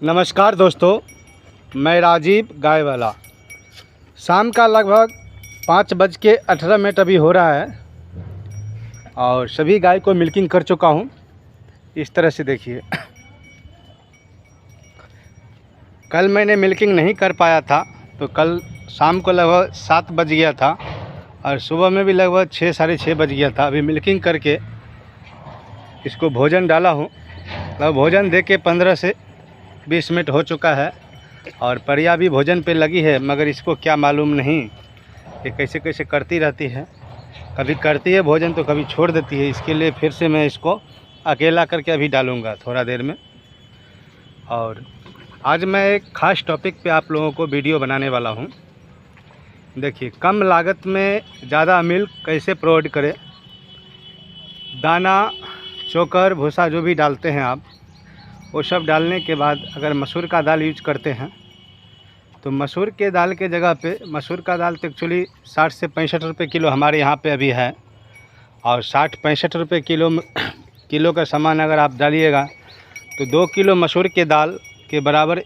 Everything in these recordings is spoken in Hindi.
नमस्कार दोस्तों, मैं राजीव गाय वाला। शाम का लगभग 5:18 अभी हो रहा है और सभी गाय को मिल्किंग कर चुका हूँ। इस तरह से देखिए, कल मैंने मिल्किंग नहीं कर पाया था तो कल शाम को लगभग 7 बज गया था और सुबह में भी लगभग 6 साढ़े 6 बज गया था। अभी मिल्किंग करके इसको भोजन डाला हूँ। अब भोजन दे के 15 से 20 मिनट हो चुका है और परिया भी भोजन पे लगी है, मगर इसको क्या मालूम नहीं कि कैसे कैसे करती रहती है। कभी करती है भोजन तो कभी छोड़ देती है। इसके लिए फिर से मैं इसको अकेला करके अभी डालूँगा थोड़ा देर में। और आज मैं एक ख़ास टॉपिक पे आप लोगों को वीडियो बनाने वाला हूँ। देखिए, कम लागत में ज़्यादा मिल्क कैसे प्रोवाइड करें। दाना, चोकर, भूसा जो भी डालते हैं आप, वो सब डालने के बाद अगर मसूर का दाल यूज करते हैं तो मसूर के दाल के जगह पे, मसूर का दाल तो एक्चुअली 60 से 65 रुपये किलो हमारे यहाँ पे अभी है और 60-65 रुपये किलो का सामान अगर आप डालिएगा तो 2 किलो मसूर के दाल के बराबर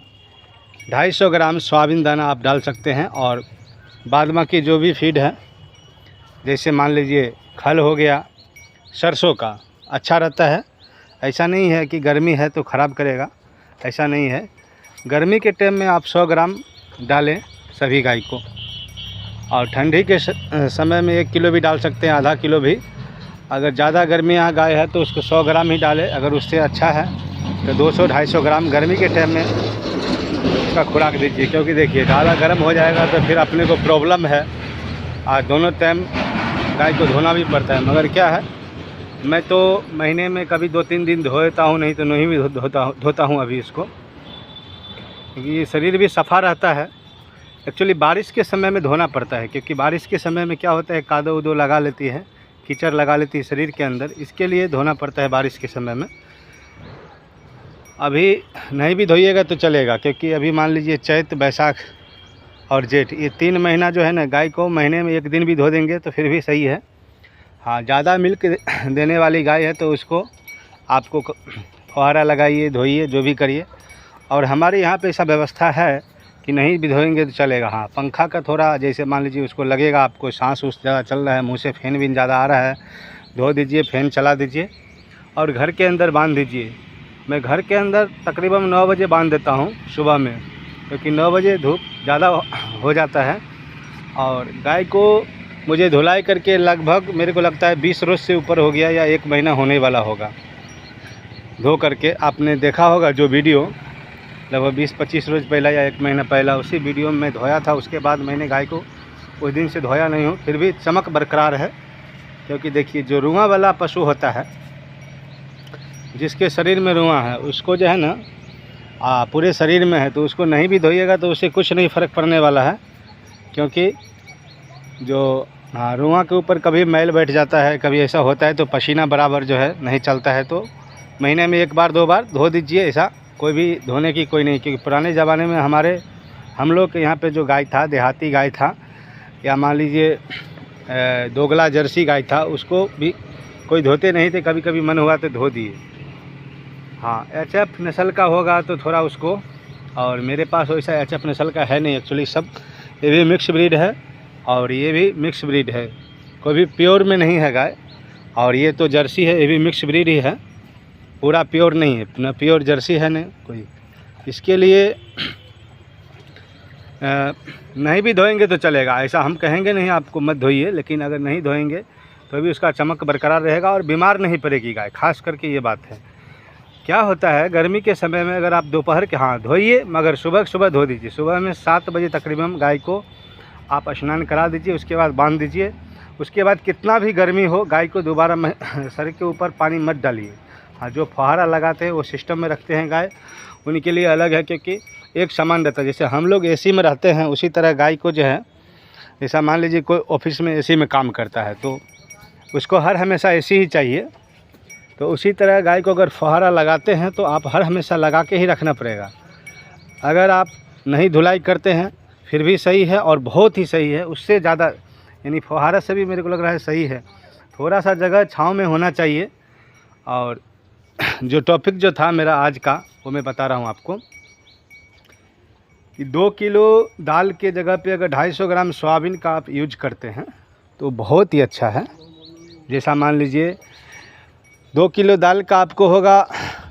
250 ग्राम सोयाबीन दाना आप डाल सकते हैं। और बाद बाकी जो भी फीड है, जैसे मान लीजिए खल हो गया, सरसों का अच्छा रहता है। ऐसा नहीं है कि गर्मी है तो ख़राब करेगा, ऐसा नहीं है। गर्मी के टाइम में आप 100 ग्राम डालें सभी गाय को, और ठंडी के समय में 1 किलो भी डाल सकते हैं, आधा किलो भी। अगर ज़्यादा गर्मी यहाँ गाय है तो उसको 100 ग्राम ही डालें। अगर उससे अच्छा है तो 200-250 ग्राम गर्मी के टाइम में उसका खुराक दीजिए, क्योंकि देखिए ज़्यादा गर्म हो जाएगा तो फिर अपने को प्रॉब्लम है। और दोनों टाइम गाय को धोना भी पड़ता है। मगर क्या है, मैं तो महीने में कभी 2-3 दिन धोता हूँ, नहीं तो नहीं भी धोता हूँ अभी इसको, क्योंकि ये शरीर भी सफ़ा रहता है। एक्चुअली बारिश के समय में धोना पड़ता है, क्योंकि बारिश के समय में क्या होता है, कादो उदो लगा लेती है, कीचड़ लगा लेती है शरीर के अंदर। इसके लिए धोना पड़ता है बारिश के समय में। अभी नहीं भी धोइएगा तो चलेगा, क्योंकि अभी मान लीजिए चैत, बैसाख और जेठ, ये 3 महीना जो है ना, गाय को महीने में 1 दिन भी धो देंगे तो फिर भी सही है। हाँ, ज़्यादा मिल्क देने वाली गाय है तो उसको आपको फुहारा लगाइए, धोइए, जो भी करिए। और हमारे यहाँ पे ऐसा व्यवस्था है कि नहीं भी धोएंगे तो चलेगा। हाँ, पंखा का थोड़ा, जैसे मान लीजिए उसको लगेगा आपको सांस उस ज़्यादा चल रहा है, मुंह से फैन भी ज़्यादा आ रहा है, धो दीजिए, फैन चला दीजिए और घर के अंदर बांध दीजिए। मैं घर के अंदर तकरीबन 9 बजे बांध देता हूँ सुबह में, क्योंकि 9 बजे धूप ज़्यादा हो जाता है। और गाय को मुझे धुलाई करके लगभग मेरे को लगता है 20 रोज़ से ऊपर हो गया, या 1 महीना होने वाला होगा धो करके। आपने देखा होगा जो वीडियो लगभग 20-25 रोज़ पहला या 1 महीना पहला, उसी वीडियो में मैं धोया था। उसके बाद मैंने गाय को उस दिन से धोया नहीं हूँ, फिर भी चमक बरकरार है। क्योंकि देखिए, जो रुआं वाला पशु होता है, जिसके शरीर में रुआं है, उसको जो है ना पूरे शरीर में है, तो उसको नहीं भी धोइएगा तो उससे कुछ नहीं फ़र्क पड़ने वाला है। क्योंकि जो रुआं के ऊपर कभी मैल बैठ जाता है, कभी ऐसा होता है तो पसीना बराबर जो है नहीं चलता है, तो महीने में 1 बार 2 बार धो दीजिए। ऐसा कोई भी धोने की कोई नहीं, क्योंकि पुराने ज़माने में हम लोग के यहाँ पे जो गाय था, देहाती गाय था, या मान लीजिए दोगला जर्सी गाय था, उसको भी कोई धोते नहीं थे। कभी कभी मन हुआ तो धो दिए। हाँ, HF नस्ल का होगा तो थोड़ा उसको, और मेरे पास वैसा HF नस्ल का है नहीं एक्चुअली। सब ये भी मिक्स ब्रीड है और ये भी मिक्स ब्रीड है, कोई भी प्योर में नहीं है गाय। और ये तो जर्सी है, ये भी मिक्स ब्रीड ही है, पूरा प्योर नहीं है, ना प्योर जर्सी है ना कोई। इसके लिए नहीं भी धोएंगे तो चलेगा, ऐसा हम कहेंगे नहीं आपको मत धोइए, लेकिन अगर नहीं धोएंगे तो भी उसका चमक बरकरार रहेगा और बीमार नहीं पड़ेगी गाय। खास करके ये बात है। क्या होता है, गर्मी के समय में अगर आप दोपहर के, हाँ धोइए, मगर सुबह धो दीजिए। सुबह में 7 बजे तकरीबन गाय को आप स्नान करा दीजिए, उसके बाद बांध दीजिए। उसके बाद कितना भी गर्मी हो, गाय को दोबारा सर के ऊपर पानी मत डालिए। हाँ, जो फुहारा लगाते हैं वो सिस्टम में रखते हैं गाय, उनके लिए अलग है, क्योंकि एक सामान रहता है। जैसे हम लोग AC में रहते हैं, उसी तरह गाय को जो है, जैसा मान लीजिए कोई ऑफिस में AC में काम करता है तो उसको हर हमेशा AC ही चाहिए, तो उसी तरह गाय को अगर फुहारा लगाते हैं तो आप हर हमेशा लगा के ही रखना पड़ेगा। अगर आप नहीं धुलाई करते हैं फिर भी सही है, और बहुत ही सही है। उससे ज़्यादा, यानी फुहारा से भी मेरे को लग रहा है सही है। थोड़ा सा जगह छाँव में होना चाहिए। और जो टॉपिक जो था मेरा आज का, वो मैं बता रहा हूँ आपको। कि 2 किलो दाल के जगह पे अगर 250 ग्राम सोयाबीन का आप यूज करते हैं तो बहुत ही अच्छा है। जैसा मान लीजिए 2 किलो दाल का आपको होगा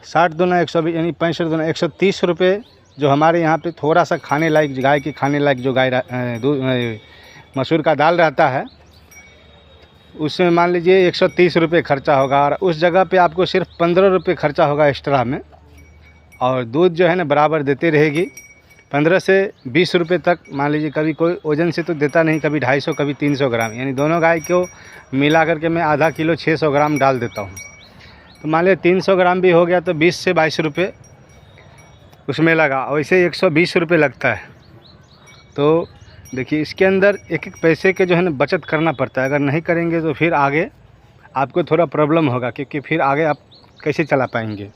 60 दूना 120 यानी 65 दूना 130 रुपये, जो हमारे यहाँ पे थोड़ा सा खाने लायक, गाय की खाने लायक जो मसूर का दाल रहता है उसमें मान लीजिए 130 रुपये खर्चा होगा, और उस जगह पे आपको सिर्फ 15 रुपये खर्चा होगा एक्स्ट्रा में। और दूध जो है ना बराबर देती रहेगी, 15 से 20 रुपये तक। मान लीजिए कभी कोई वजन से तो देता नहीं, कभी 250 कभी 300 ग्राम, यानी दोनों गाय को मिला करके मैं आधा किलो 600 ग्राम डाल देता हूँ। तो मान लीजिए 300 ग्राम भी हो गया तो 20 से 22 रुपये उसमें लगा, वैसे 120 रुपये लगता है। तो देखिए इसके अंदर एक एक पैसे के जो है ना बचत करना पड़ता है। अगर नहीं करेंगे तो फिर आगे आपको थोड़ा प्रॉब्लम होगा, क्योंकि फिर आगे आप कैसे चला पाएंगे।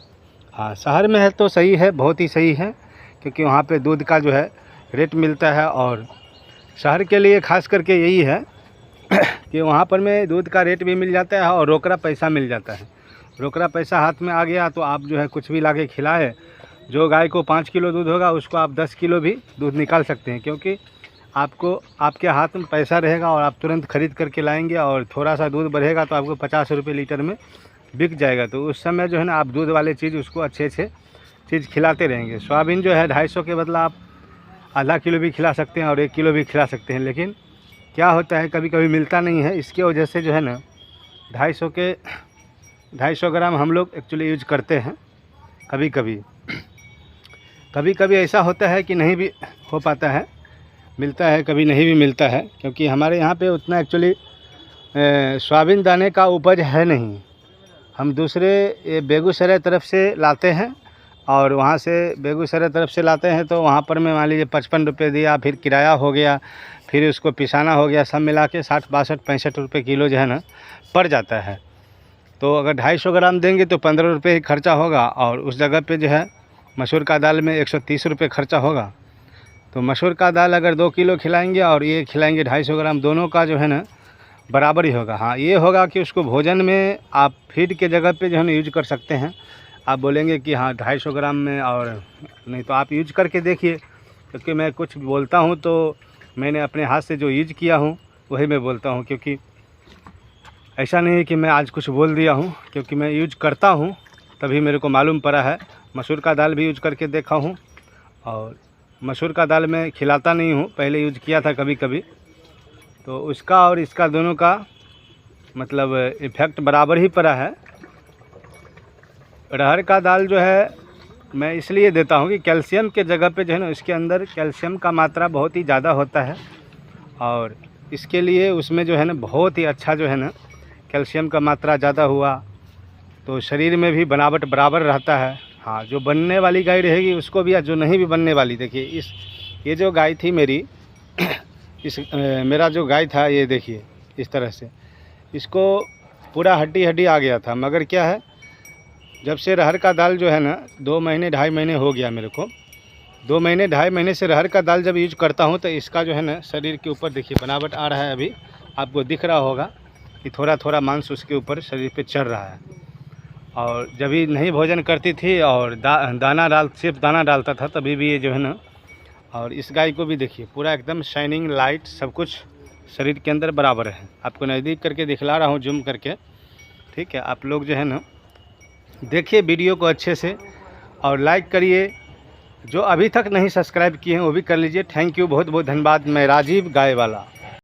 हाँ, शहर में है तो सही है, बहुत ही सही है, क्योंकि वहाँ पे दूध का जो है रेट मिलता है। और शहर के लिए खास करके यही है कि वहाँ पर में दूध का रेट भी मिल जाता है और रोकड़ा पैसा मिल जाता है। रोकड़ा पैसा हाथ में आ गया तो आप जो है कुछ भी लाके खिलाए, जो गाय को 5 किलो दूध होगा उसको आप 10 किलो भी दूध निकाल सकते हैं, क्योंकि आपको आपके हाथ में पैसा रहेगा और आप तुरंत ख़रीद करके लाएंगे, और थोड़ा सा दूध बढ़ेगा तो आपको 50 रुपये लीटर में बिक जाएगा। तो उस समय जो है ना आप दूध वाले चीज़ उसको अच्छे से चीज़ खिलाते रहेंगे। सोयाबीन जो है 250 के बदला आप आधा किलो भी खिला सकते हैं और 1 किलो भी खिला सकते हैं, लेकिन क्या होता है कभी कभी मिलता नहीं है। इसके वजह से जो है ना 250 ग्राम हम लोग एक्चुअली यूज करते हैं। कभी कभी ऐसा होता है कि नहीं भी हो पाता है, मिलता है, कभी नहीं भी मिलता है, क्योंकि हमारे यहाँ पे उतना एक्चुअली सोयाबीन दाने का उपज है नहीं। हम दूसरे बेगूसराय तरफ से लाते हैं, और वहाँ से बेगूसराय तरफ से लाते हैं तो वहाँ पर में मान लीजिए 55 रुपये दिया, फिर किराया हो गया, फिर उसको पिसाना हो गया, सब मिला के 60, 62, 65 रुपये किलो जो है ना पड़ जाता है। तो अगर 250 ग्राम देंगे तो 15 रुपये ही खर्चा होगा, और उस जगह पे जो है मसूर का दाल में 130 रुपये खर्चा होगा। तो मसूर का दाल अगर 2 किलो खिलाएंगे और ये खिलाएंगे 250 ग्राम, दोनों का जो है ना बराबर ही होगा। हाँ, ये होगा कि उसको भोजन में आप फीड के जगह पे जो है ना यूज कर सकते हैं। आप बोलेंगे कि हाँ 250 ग्राम में, और नहीं तो आप यूज करके देखिए, क्योंकि मैं कुछ बोलता हूँ तो मैंने अपने हाथ से जो यूज किया हूँ वही मैं बोलता हूँ, क्योंकि ऐसा नहीं है कि मैं आज कुछ बोल दिया हूँ, क्योंकि मैं यूज करता हूँ तभी मेरे को मालूम पड़ा है। मसूर का दाल भी यूज करके देखा हूँ, और मसूर का दाल मैं खिलाता नहीं हूँ, पहले यूज किया था कभी कभी, तो उसका और इसका दोनों का मतलब इफ़ेक्ट बराबर ही पड़ा है। अरहर का दाल जो है मैं इसलिए देता हूँ कि कैल्शियम के जगह पे जो है ना इसके अंदर कैल्शियम का मात्रा बहुत ही ज़्यादा होता है, और इसके लिए उसमें जो है ना बहुत ही अच्छा जो है ना कैल्शियम का मात्रा ज़्यादा हुआ तो शरीर में भी बनावट बराबर रहता है। हाँ, जो बनने वाली गाय रहेगी उसको भी, जो नहीं भी बनने वाली, देखिए ये जो गाय थी मेरी मेरा जो गाय था, ये देखिए इस तरह से इसको पूरा हड्डी हड्डी आ गया था। मगर क्या है, जब से अरहर का दाल जो है ना 2 महीने 2.5 महीने हो गया मेरे को, 2 महीने 2.5 महीने से अरहर का दाल जब यूज करता हूँ तो इसका जो है ना शरीर के ऊपर देखिए बनावट आ रहा है। अभी आपको दिख रहा होगा कि थोड़ा थोड़ा मांस उसके ऊपर शरीर पे चढ़ रहा है। और जब भी नहीं भोजन करती थी और सिर्फ दाना डालता था तभी भी ये जो है ना, और इस गाय को भी देखिए पूरा एकदम शाइनिंग लाइट सब कुछ शरीर के अंदर बराबर है। आपको नज़दीक करके दिखला रहा हूँ जूम करके, ठीक है। आप लोग जो है ना देखिए वीडियो को अच्छे से और लाइक करिए। जो अभी तक नहीं सब्सक्राइब किए हैं वो भी कर लीजिए। थैंक यू, बहुत बहुत धन्यवाद। मैं राजीव गाय वाला।